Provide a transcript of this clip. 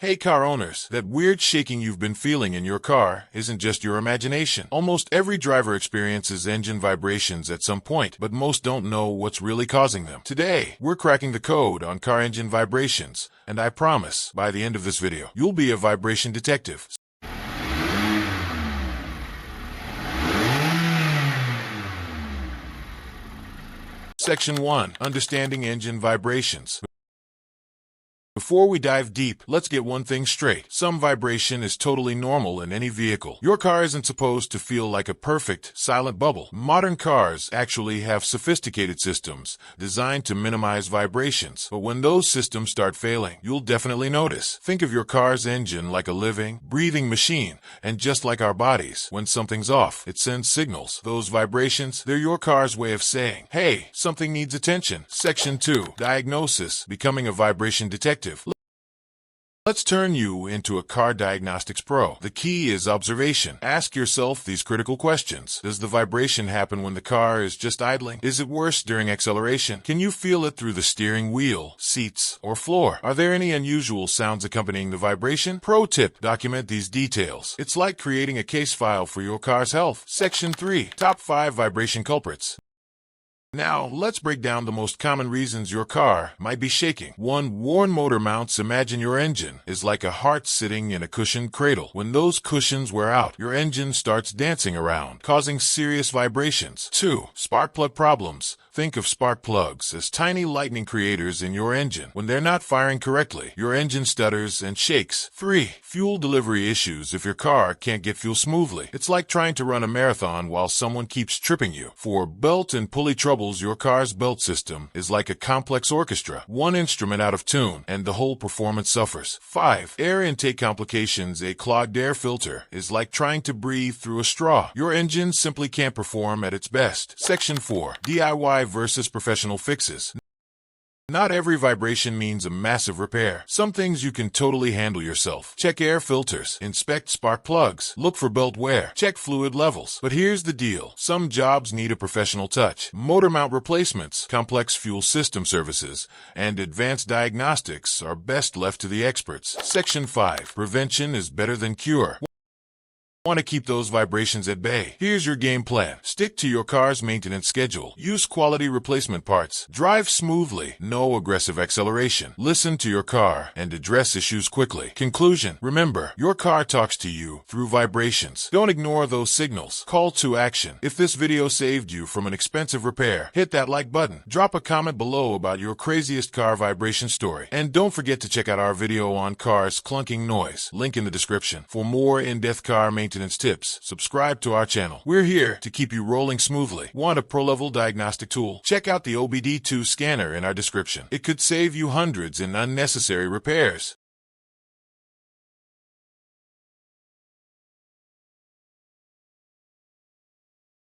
Hey car owners, that weird shaking you've been feeling in your car isn't just your imagination. Almost every driver experiences engine vibrations at some point, but most don't know what's really causing them. Today, we're cracking the code on car engine vibrations, and I promise, by the end of this video, you'll be a vibration detective. Section 1. Understanding engine vibrations. Before we dive deep, let's get one thing straight. Some vibration is totally normal in any vehicle. Your car isn't supposed to feel like a perfect, silent bubble. Modern cars actually have sophisticated systems designed to minimize vibrations. But when those systems start failing, you'll definitely notice. Think of your car's engine like a living, breathing machine. And just like our bodies, when something's off, it sends signals. Those vibrations, they're your car's way of saying, hey, something needs attention. Section 2. Diagnosis. Becoming a vibration detective. Let's turn you into a car diagnostics pro. The key is observation. Ask yourself these critical questions. Does the vibration happen when the car is just idling? Is it worse during acceleration? Can you feel it through the steering wheel, seats, or floor? Are there any unusual sounds accompanying the vibration? Pro tip: document these details. It's like creating a case file for your car's health. Section 3. Top 5 vibration culprits. Now, let's break down the most common reasons your car might be shaking. 1. Worn motor mounts. Imagine your engine is like a heart sitting in a cushioned cradle. When those cushions wear out, your engine starts dancing around, causing serious vibrations. 2. Spark plug problems. Think of spark plugs as tiny lightning creators in your engine. When they're not firing correctly, your engine stutters and shakes. 3. Fuel delivery issues. If your car can't get fuel smoothly, it's like trying to run a marathon while someone keeps tripping you. 4. Belt and pulley troubles. Your car's belt system is like a complex orchestra. One instrument out of tune, and the whole performance suffers. 5. Air intake complications. A clogged air filter is like trying to breathe through a straw. Your engine simply can't perform at its best. Section 4. DIY versus professional fixes. Not every vibration means a massive repair. Some things you can totally handle yourself. Check air filters. Inspect spark plugs. Look for belt wear. Check fluid levels. But here's the deal. Some jobs need a professional touch. Motor mount replacements, complex fuel system services, and advanced diagnostics are best left to the experts. Section 5. Prevention is better than cure. Want to keep those vibrations at bay? Here's your game plan. Stick to your car's maintenance schedule. Use quality replacement parts. Drive smoothly. No aggressive acceleration. Listen to your car and address issues quickly. Conclusion: remember, your car talks to you through vibrations. Don't ignore those signals. Call to action. If this video saved you from an expensive repair, hit that like button. Drop a comment below about your craziest car vibration story. And don't forget to check out our video on cars clunking noise. Link in the description. For more in-depth car maintenance tips, subscribe to our channel. We're here to keep you rolling smoothly. Want a pro-level diagnostic tool? Check out the OBD2 scanner in our description. It could save you hundreds in unnecessary repairs.